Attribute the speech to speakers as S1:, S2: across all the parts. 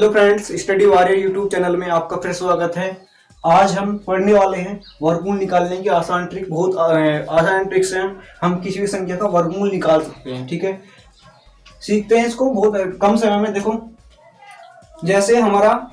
S1: Hello friends, study warrior YouTube channel में आपका फिर स्वागत है। आज हम पढ़ने वाले हैं वर्गमूल निकालने की आसान ट्रिक। बहुत आसान ट्रिक से हम किसी भी संख्या का वर्गमूल निकाल सकते हैं। ठीक है, सीखते हैं इसको बहुत कम समय में। देखो, जैसे हमारा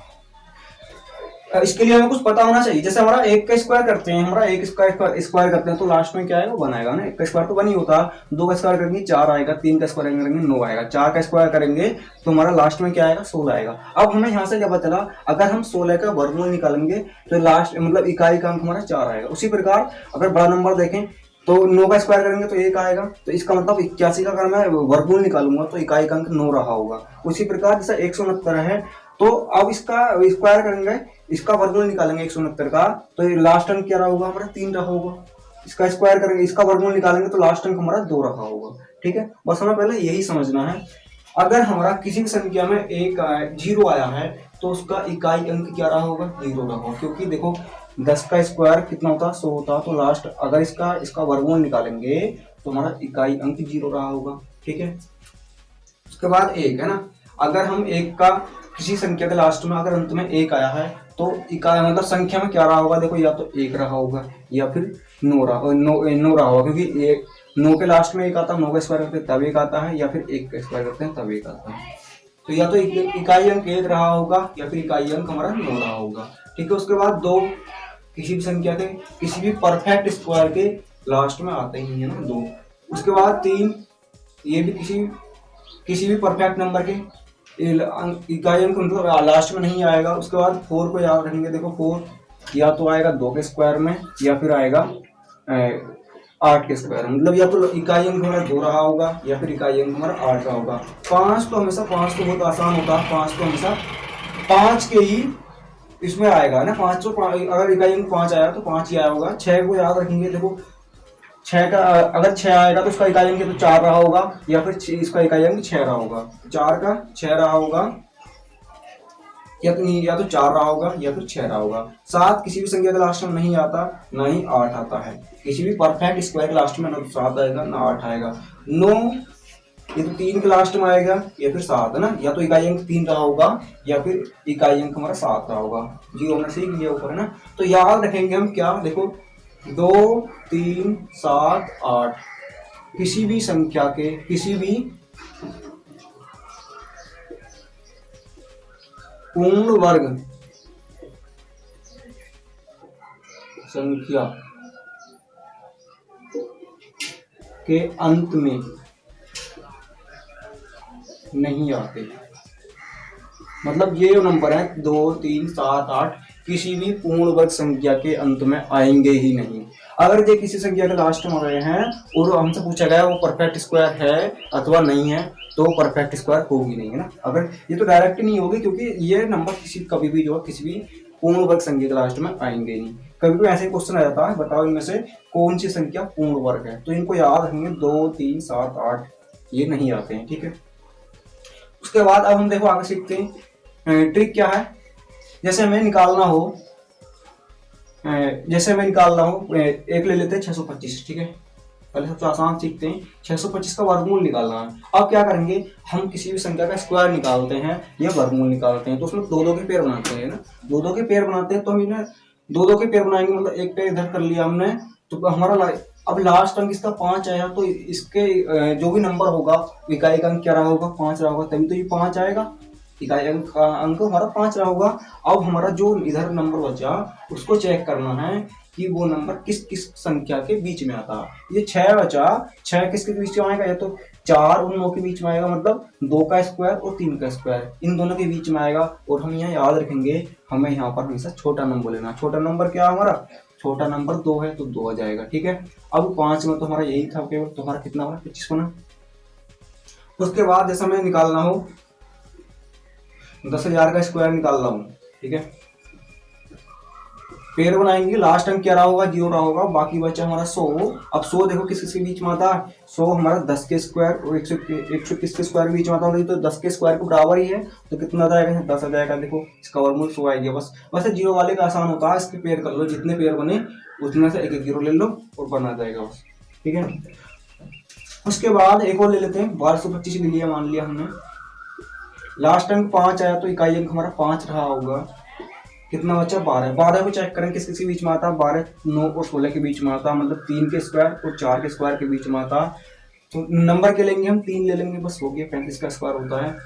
S1: इसके लिए हमें कुछ पता होना चाहिए। जैसे हमारा एक का स्क्वायर करते हैं, हमारा एक स्क्वायर करते हैं तो लास्ट में क्या आएगा? 1 आएगा ना। एक का स्क्वायर तो 1 ही होता है। 2 का स्क्वायर करेंगे 4 आएगा। 3 का स्क्वायर करेंगे 9 आएगा। 4 का स्क्वायर करेंगे तो हमारा लास्ट में क्या आएगा? 16 आएगा। अब हमें यहाँ से क्या पता चला? अगर हम 16 का वर्गमूल निकालेंगे तो लास्ट मतलब इकाई का अंक हमारा 4 आएगा। उसी प्रकार अगर बड़ा नंबर देखें तो 9 का स्क्वायर करेंगे तो 1 आएगा। तो इसका मतलब 81 का अगर मैं वर्गमूल निकालूंगा तो इकाई का अंक 9 रहा होगा। उसी प्रकार जैसा 169 है तो अब इसका स्क्वायर करेंगे, इसका वर्गमूल निकालेंगे 169 का, तो ये लास्ट अंक क्या रहा होगा? हमारा 3 रहा होगा। इसका स्क्वायर करेंगे, इसका वर्गमूल निकालेंगे तो लास्ट अंक हमारा 2 रहा होगा। ठीक है, बस हमें पहले यही समझना है। अगर हमारा किसी भी संख्या में एक 0 आया है तो उसका इकाई अंक क्या रहा होगा? 0 रहा होगा। क्योंकि देखो 10 का स्क्वायर कितना होता है? 100 होता है। तो लास्ट अगर इसका वर्गमूल निकालेंगे तो हमारा इकाई अंक 0 रहा होगा। ठीक है, उसके बाद 1 है ना। अगर हम एक का किसी संख्या के लास्ट में अगर अंत में 1 आया है तो इकाई मतलब संख्या में क्या रहा होगा? देखो, या तो 1 रहा होगा या फिर 9 रहा होगा। क्योंकि 9 के लास्ट में 1 आता है, 9 का स्क्वायर करते हैं तब 1 आता है, या फिर 1 का स्क्वायर करते हैं तब 1 आता है। तो या तो इकाई अंक 1 रहा होगा या फिर इकाई अंक हमारा 9 रहा होगा। ठीक है, उसके बाद 2 किसी भी संख्या के किसी भी परफेक्ट स्क्वायर के लास्ट में आते ही है ना, 2। उसके बाद 3, ये भी किसी भी परफेक्ट नंबर के इकाई अंक मतलब लास्ट में नहीं आएगा। उसके बाद 4 को याद रखेंगे। देखो 4 या तो आएगा 2 के स्क्वायर में या फिर आएगा 8 के स्क्वायर में। मतलब या तो इकाई अंक हमारा 2 रहा होगा या फिर इकाई अंक हमारा 8 रहा होगा। 5 तो बहुत आसान होता है। 5 तो हमेशा 5 के ही इसमें आएगा ना। 5 तो अगर इकाई अंक 5 आया तो 5 ही आया होगा। 6 को याद रखेंगे। देखो 6 का अगर 6 आएगा तो इसका इकाई अंक तो 4 रहा होगा या फिर इसका इकाई अंक 6 रहा होगा। 4 का 6 रहा होगा या तो 4 रहा होगा या फिर 6 रहा होगा। 7 किसी भी संख्या के लास्ट में नहीं आता, ना ही 8 आता है। किसी भी परफेक्ट स्क्वायर के लास्ट में ना तो 7 आएगा ना 8 आएगा। 9 ये तो 3 के लास्ट में आएगा या फिर 7 है ना। या तो इकाई अंक 3 रहा होगा या फिर इकाई अंक हमारा 7 रहा होगा। जी हमने सीख लिया ऊपर है ना। तो याद रखेंगे हम क्या? देखो 2, 3, 7, 8 किसी भी संख्या के किसी भी पूर्ण वर्ग संख्या के अंत में नहीं आते। मतलब ये जो नंबर है 2, 3, 7, 8 किसी भी पूर्ण वर्ग संख्या के अंत में आएंगे ही नहीं। अगर ये किसी संख्या के लास्ट में रहे हैं और हमसे पूछा गया वो परफेक्ट स्क्वायर है अथवा नहीं है तो परफेक्ट स्क्वायर होगी नहीं है ना। अगर ये तो डायरेक्ट ही नहीं होगी क्योंकि ये नंबर कभी भी जो है किसी भी पूर्ण वर्ग संख्या के लास्ट में आएंगे नहीं। कभी भी ऐसे क्वेश्चन आ जाता है, बताओ इनमें से कौन सी संख्या पूर्ण वर्ग है, तो इनको याद रखेंगे। 2, 3, 7, 8 ये नहीं आते हैं। ठीक है, उसके बाद अब हम देखो आगे सीखते हैं ट्रिक क्या है। जैसे हमें निकालना हो एक ले लेते हैं 625। ठीक है, पहले सबसे आसान सीखते हैं। 625 का वर्गमूल निकालना है। अब क्या करेंगे? हम किसी भी संख्या का स्क्वायर निकालते हैं या वर्गमूल निकालते हैं तो उसमें 2-2 के पेयर बनाते हैं ना। 2-2 के पेयर बनाते हैं तो हम इन्हें 2-2 के पेयर बनाएंगे। मतलब एक पेयर इधर कर लिया हमने तो हमारा अब लास्ट अंक इसका 5 आया तो इसके जो भी नंबर होगा इकाई का अंक क्या रहा होगा? 5 रहा होगा, तभी तो ये 5 आएगा। इकाई अंक हमारा 5 रहा होगा। अब हमारा जो इधर नंबर बचा उसको चेक करना है कि वो नंबर किस किस संख्या के बीच में आता है। ये 6 बचा, 6 किसके बीच में आएगा? या तो 4 और 9 के बीच में आएगा। मतलब 2 का स्क्वायर और 3 का स्क्वायर इन दोनों के बीच में आएगा। और हम यहाँ याद रखेंगे हमें यहाँ पर हमेशा छोटा नंबर लेना। छोटा नंबर क्या है हमारा? छोटा नंबर 2 है तो 2 आ जाएगा। ठीक है, अब 5 में तो हमारा यही था केवल, तो हमारा कितना बना? 25 बना। उसके बाद जैसे हमें निकालना हो 10,000 का स्क्वायर निकाल रहा हूँ। ठीक है, पेयर बनाएंगे। लास्ट अंक क्या रहा होगा? 0 रहा होगा। बाकी बचा हमारा 100। अब 100 देखो किस किसके बीच में आता है? 100 हमारा 10 के स्क्वायर और 121 के स्क्वायर के बीच में आता है। तो 10 के स्क्वायर के बराबर ही है तो कितना आ जाएगा? 10 आ जाएगा। देखो इसका वर्गमूल 100 आएगा। बस वैसे 0 वाले का आसान होता है, इसके पेयर कर लो। जितने पेयर बने उसमें से एक 0 ले लो और बना जाएगा बस। ठीक है, उसके बाद एक और ले लेते हैं। 1225 ले लिया मान लिया हमने। लास्ट टाइम 5 आया तो इकाई अंक हमारा 5 रहा होगा। कितना बचा 12। 12 को चेक करें किस किसके बीच में आता है, 12 9 और 16 के बीच में आता, मतलब 3 के स्क्वायर और 4 के स्क्वायर के बीच में आता। तो नंबर के लेंगे हम 3 ले लेंगे, बस हो गया, 35 का स्क्वायर होता है।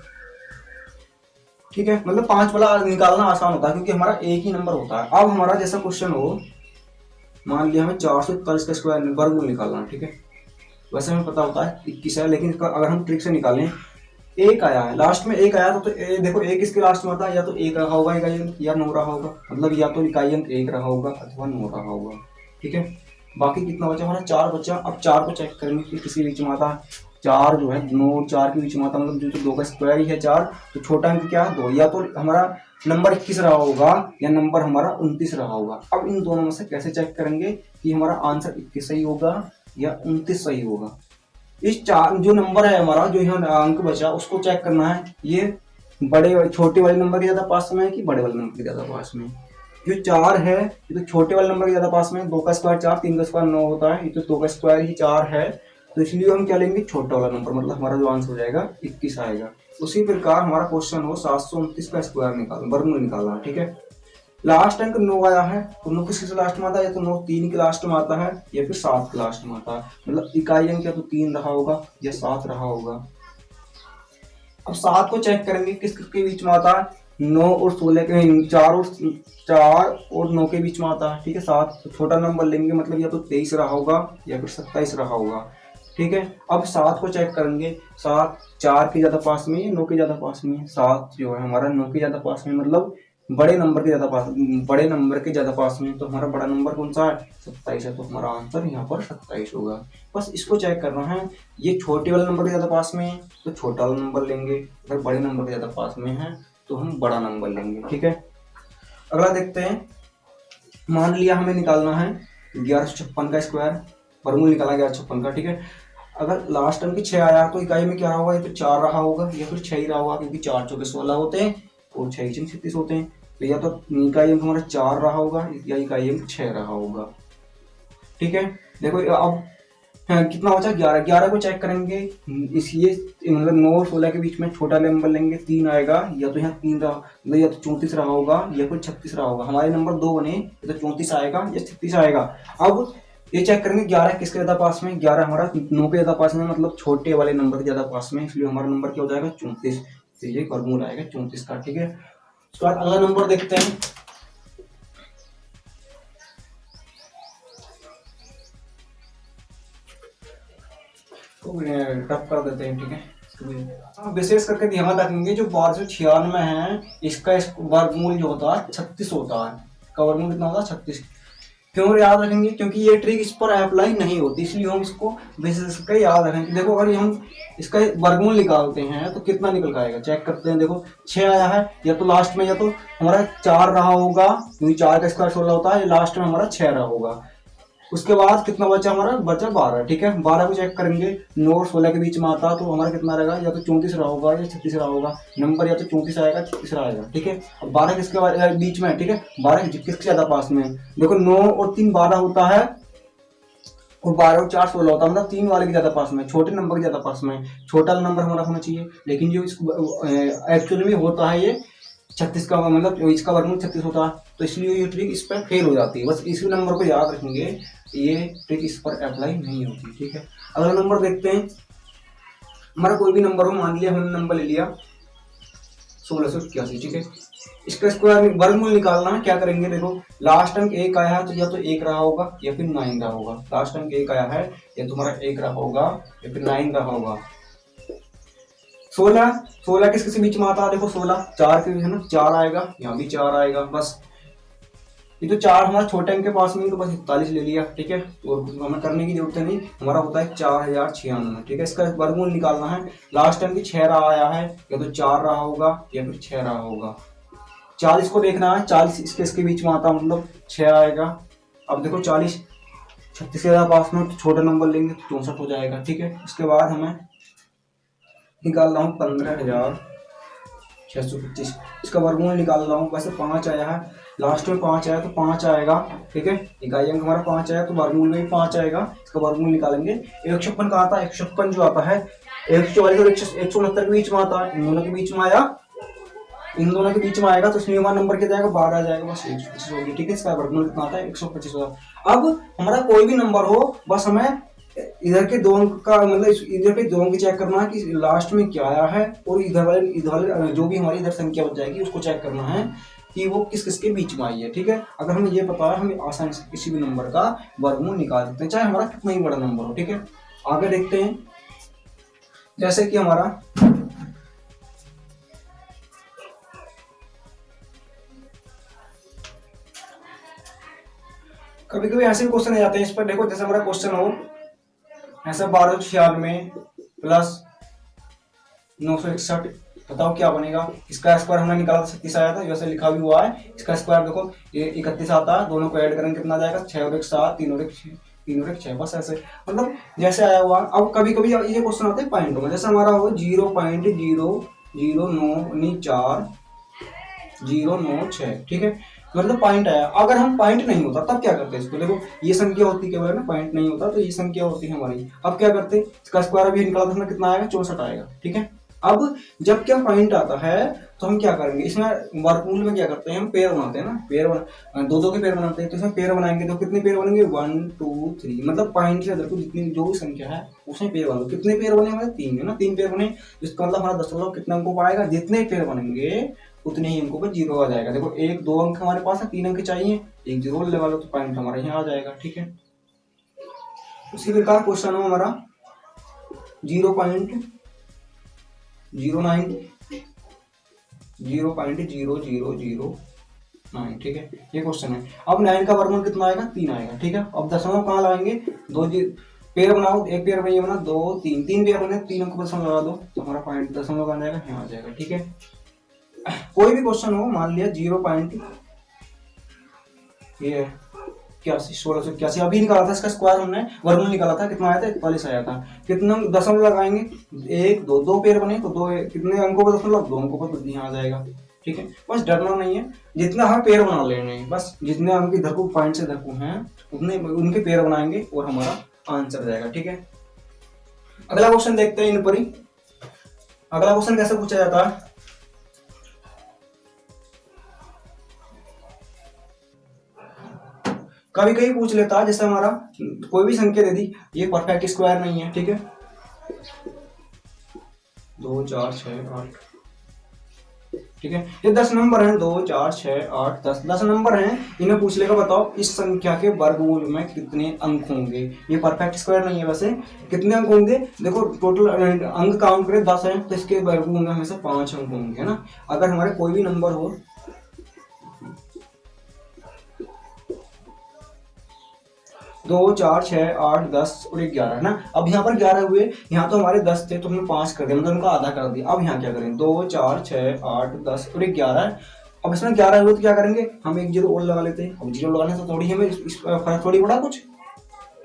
S1: ठीक है, मतलब 5 वाला निकालना आसान होता है क्योंकि हमारा एक ही नंबर होता है। अब हमारा जैसा क्वेश्चन हो, मान लिया हमें 441 का स्क्वायर वर्गमूल निकालना है। ठीक है, वैसे हमें पता होता है 21 है, लेकिन इसका अगर हम ट्रिक से निकालें, एक आया है लास्ट में, एक आया तो देखो एक इसके लास्ट में आता है, या तो एक रहा होगा इकाई अंक या 9 रहा होगा, मतलब या तो इकाई अंक 1 रहा होगा अथवा 9 रहा होगा। ठीक है, बाकी कितना बचा हमारा 4 बचा। अब 4 को चेक करेंगे कि किसी बीच में आता है। 4 जो है 9 और 4 के बीच में आता, मतलब जो तो 2 का स्क्वायर ही है 4, तो छोटा अंक क्या है 2, या तो हमारा नंबर 21 रहा होगा या नंबर हमारा 29 रहा होगा। अब इन दोनों में से कैसे चेक करेंगे कि हमारा आंसर 21 सही होगा या 29 सही होगा। इस 4 जो नंबर है हमारा, जो यहाँ अंक बचा उसको चेक करना है, ये बड़े छोटे वाले नंबर के ज्यादा पास में है कि बड़े वाले नंबर के ज्यादा पास में। जो 4 है ये तो छोटे वाले नंबर के ज्यादा पास में, 2 का स्क्वायर 4, 3 का स्क्वायर 9 होता है, ये तो 2 का स्क्वायर ही 4 है, तो इसलिए हम क्या लेंगे छोटा वाला नंबर, मतलब हमारा जो आंसर हो जाएगा 21 आएगा। उसी प्रकार हमारा क्वेश्चन हो 729 का स्क्वायर निकालना, वर्गमूल निकालना। ठीक है, लास्ट अंक 9 आया है, तो 9 किसके लास्ट में आता है, या तो 9 3 के लास्ट में आता है या फिर 7 के लास्ट में आता है, मतलब इकाई अंक या तो 3 रहा होगा या 7 रहा होगा। अब 7 को चेक करेंगे किस किसके बीच में आता है, 9 और 16 के, 4 और 9 के बीच में आता है। ठीक है, 7 तो छोटा नंबर लेंगे, मतलब या तो 23 रहा होगा या फिर 27 रहा होगा। ठीक है, अब 7 को चेक करेंगे, 7 4 के ज्यादा पास में, 9 के ज्यादा पास में, 7 जो है हमारा 9 के ज्यादा पास में, मतलब बड़े नंबर के ज्यादा पास, बड़े नंबर के ज्यादा पास में, तो हमारा बड़ा नंबर कौन सा है 27 है, तो हमारा आंसर यहाँ पर 27 होगा। बस इसको चेक करना है, ये छोटे वाले नंबर के ज्यादा पास में है तो छोटा वाला नंबर लेंगे, अगर बड़े नंबर के ज्यादा पास में है तो हम बड़ा नंबर लेंगे। ठीक है, अगला देखते हैं। मान लिया हमें निकालना है 1156 का स्क्वायर, वर्गमूल निकाला 1156 का। ठीक है, अगर लास्ट अंक 6 आया तो इकाई में क्या होगा, या तो 4 रहा होगा या फिर 6 ही रहा होगा, क्योंकि 4 चौके 16 होते हैं और 6 36 होते हैं, तो या तो इकाई अंक हमारा 4 रहा होगा या इकाई अंक 6 रहा होगा। ठीक है, देखो अब कितना बचा 11। 11 को चेक करेंगे, इसलिए मतलब 9 और 16 के बीच में छोटा नंबर लेंगे, 3 आएगा, या तो यहाँ 3 रहा, मतलब या तो 34 रहा होगा या फिर 36 रहा होगा। हमारे नंबर 2 बने, या तो 34 आएगा या 36 आएगा। अब ये चेक करेंगे 11 किसके ज्यादा पास में, 11 हमारा 9 के ज्यादा पास में, मतलब छोटे वाले नंबर के ज्यादा पास में, इसलिए हमारा नंबर क्या हो जाएगा 34, तो ये वर्गमूल आएगा 34 का। ठीक है, उसके बाद अगला नंबर देखते हैं। टफ कर देते हैं। ठीक है, विशेष करके ध्यान रखेंगे जो 1296 है, इसका वर्गमूल जो होता है 36 होता है। इसका वर्गमूल कितना होता है 36। क्यों याद रखेंगे, क्योंकि ये ट्रिक इस पर अप्लाई नहीं होती, इसलिए हम इसको विशेष करके याद रखेंगे। देखो अगर हम इसका वर्गमूल निकालते हैं तो कितना निकल के आएगा, चेक करते हैं। देखो 6 आया है, या तो लास्ट में या तो हमारा 4 रहा होगा, क्योंकि 4 का स्क्वायर 16 होता है, लास्ट में हमारा 6 रहा होगा। उसके बाद कितना बचा हमारा, बचा 12। ठीक है, 12 को चेक करेंगे, 9 और 16 के बीच में आता तो हमारा कितना रहेगा, या तो 34 रहा होगा या 36 रहा होगा। नंबर या तो 34 आएगा 36 आएगा। ठीक है, अब 12 किसके बीच में है, ठीक है 12 किसके ज्यादा पास में है, देखो 9 और 3 12 होता है और 12 और 4 16 होता है, मतलब 3 वाले के ज्यादा पास में, छोटे नंबर के ज्यादा पास में। छोटा नंबर हमारा होना चाहिए, लेकिन जो एक्चुअली में होता है ये 36 का, मतलब इसका वर्गमूल 36 होता है, तो इसलिए ये ट्रिक इस पर फेल हो जाती है। बस इसी नंबर को याद रखेंगे, ये ट्रिक इस पर अप्लाई नहीं होती। ठीक है, अगला नंबर देखते हैं। हमारा कोई भी नंबर हो, मान लिया हमने नंबर ले लिया 1681। ठीक है, इसका स्क्वायर वर्गमूल निकालना है, क्या करेंगे, देखो लास्ट अंक 1 आया है तो या तो 1 रहा होगा या फिर 9 रहा होगा। लास्ट अंक 1 आया है या तुम्हारा 1 रहा होगा या फिर 9 रहा होगा। 16 किसके बीच में आता है, देखो 16 4 के है ना, 4 आएगा, यहाँ भी 4 आएगा। बस ये तो 4 हमारा छोटे अंक के पास में, तो बस 41 ले लिया। ठीक है, और हमें करने की जरूरत नहीं, हमारा होता है 4096। ठीक है, इसका वर्गमूल निकालना है, लास्ट टाइम की 6 रहा आया है, या तो 4 रहा होगा या फिर 6 रहा होगा। 40 को देखना है, 40 इसके बीच में आता, मतलब 6 आएगा। अब देखो 40 36 के पास में, तो छोटा नंबर लेंगे तो 64 हो जाएगा। ठीक है, इसके बाद हमें निकाल रहा हूँ 15,625, इसका वर्गमूल निकाल रहा हूँ। वैसे 5 आया है, लास्ट में 5 आया तो 5 आएगा। ठीक है, इकाई अंक हमारा 5 आया तो वर्गमूल में भी 5 आएगा, इसका वर्गमूल निकालेंगे। 156 का आता है, 156 जो आता है 144 और 169 के बीच में आता है, इन दोनों के बीच में आया इन दोनों के बीच में आएगा तो इसमें हमारा नंबर क्या जाएगा 12 आ जाएगा, बस 125 होगी। ठीक है, इसका वर्गमूल कितना आता है 125 होगा। अब हमारा कोई भी नंबर हो, बस हमें इधर के दो अंक का मतलब इधर के दो अंक चेक करना है कि लास्ट में क्या आया है, और इधर वाले जो भी हमारी इधर संख्या बच जाएगी उसको चेक करना है कि वो किस किस के बीच में आई है। ठीक है, अगर हमें ये पता है हमें आसानी से किसी भी नंबर का वर्गमूल निकाल सकते हैं, चाहे हमारा कितना ही बड़ा नंबर हो। ठीक है, आगे देखते हैं। जैसे कि हमारा कभी कभी ऐसे भी क्वेश्चन आ जाते हैं इस पर। देखो जैसे हमारा क्वेश्चन हो ऐसा 1296 प्लस 961, बताओ क्या बनेगा। इसका स्क्वायर हमने निकाला था 36 आया था, वैसे लिखा भी हुआ है। इसका स्क्वायर देखो ये 31 आता है, दोनों को ऐड करेंगे कितना जाएगा 6 और 1 7, 3 और 1 6, 3 और 1 6, बस ऐसे मतलब जैसे आया हुआ। अब कभी कभी ये क्वेश्चन आते हैं पॉइंटों में, जैसे हमारा हो 0.0094096। ठीक है, मतलब पॉइंट आया। अगर हम पॉइंट नहीं होता तब क्या करते हैं इसको, देखो ये संख्या होती है ना, पॉइंट नहीं होता तो ये संख्या होती है हमारी। अब क्या करते हैं, इसका स्क्वायर अभी निकाला था कितना आएगा 64 आएगा। ठीक है, अब जब क्या पॉइंट आता है तो हम क्या करेंगे, इसमें वर्गमूल में क्या करते हैं हम पेयर बनाते हैं ना, दो दो के पेयर बनाते हैं। तो इसमें पेयर बनाएंगे तो कितने पेयर बनेंगे 1 2 3, मतलब पॉइंट से अदर को जितनी जो भी संख्या है उसमें पेयर बनो। कितने पेयर बने हमारे 3 है ना, 3 पेयर बने, इसका मतलब हमारा दशमलव कितने अंकों का आएगा, जितने पेयर बनेंगे उतने ही अंकों पर 0 आ जाएगा। देखो 1 2 अंक हमारे पास है, 3 अंक चाहिए, एक 0 लगा लो तो पॉइंट हमारा यहाँ आ जाएगा। ठीक है, उसी प्रकार क्वेश्चन हो हमारा 0.09 0.0009। ठीक है, ये क्वेश्चन है। अब 9 का वर्गमूल कितना आएगा 3 आएगा। ठीक है, अब दशमलव कहाँ लगाएंगे, दो पेयर बनाओ, एक पेयर बनिए बना 2 3, 3 पेयर बने, 3 अंक पर दशमलव लगा दो तो हमारा पॉइंट दशमलव आ जाएगा, यहाँ आ जाएगा। ठीक है, कोई भी क्वेश्चन हो, मान लिया 0.81 अभी निकाला था, इसका स्क्वायर हमने वर्गमूल निकाला था, कितना आया था 41 आया था। कितना दशमलव लगाएंगे 1 2, 2 पेयर बने तो दो कितने अंकों पर दशमलव 2 अंकों पर यहाँ आ जाएगा। ठीक है, बस डरना नहीं है, जितना हम पेयर बना लेने हैं, बस जितने अंक इधर को पॉइंट से इधर को हैं उतने उनके पेयर बनाएंगे और हमारा आंसर जाएगा। ठीक है, अगला क्वेश्चन देखते हैं इन पर ही। अगला क्वेश्चन कैसे पूछा जाता है, कभी कभी पूछ लेता है, जैसे हमारा कोई भी संख्या दे दी, ये परफेक्ट स्क्वायर नहीं है। ठीक है, 2 4 6 8, ठीक है, ये 10 नंबर हैं, 2 4 6 8 10 नंबर हैं। इन्हें पूछ लेगा बताओ इस संख्या के वर्गमूल में कितने अंक होंगे। ये परफेक्ट स्क्वायर नहीं है, वैसे कितने अंक होंगे, देखो टोटल अंक काउंट करें 10 है तो इसके वर्गमूल में हमेशा 5 अंक होंगे, है ना। अगर हमारे कोई भी नंबर हो 2 4 6 8 10 और 11 ना, अब यहाँ पर 11 हुए, यहाँ तो हमारे 10 थे तो हमने 5 कर दिया, मतलब उनका आधा कर दिया। अब यहाँ क्या करें 2 4 6 8 10 और 11, अब इसमें 11 हुए तो क्या करेंगे हम एक 0 और लगा लेते हैं। अब 0 लगाने से थोड़ी हमें इस फर्क थोड़ी पड़ा, कुछ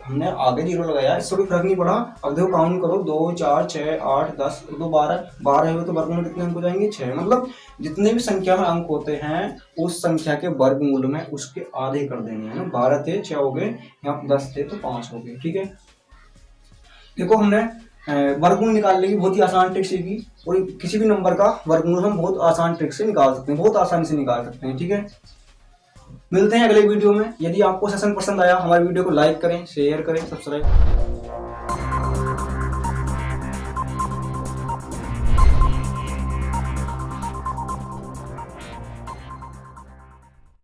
S1: हमने आगे 0 लगाया, इससे कोई फर्क नहीं पड़ा। अब देखो काउंट करो 2 4 6 8 10 2 12 हुए तो वर्गमूल कितने अंक हो जाएंगे 6, मतलब जितने भी संख्या में अंक होते हैं उस संख्या के वर्गमूल में उसके आधे कर देने हैं ना। 12 थे 6 हो गए, यहाँ 10 थे तो 5 हो गए। ठीक है, देखो हमने वर्गमूल निकालने की बहुत ही आसान ट्रिक सीखी, और किसी भी नंबर का वर्गमूल हम बहुत आसान ट्रिक से निकाल सकते हैं, बहुत आसानी से निकाल सकते हैं। ठीक है, मिलते हैं अगले वीडियो में। यदि आपको सेशन पसंद आया हमारे वीडियो को लाइक करें, शेयर करें, सब्सक्राइब।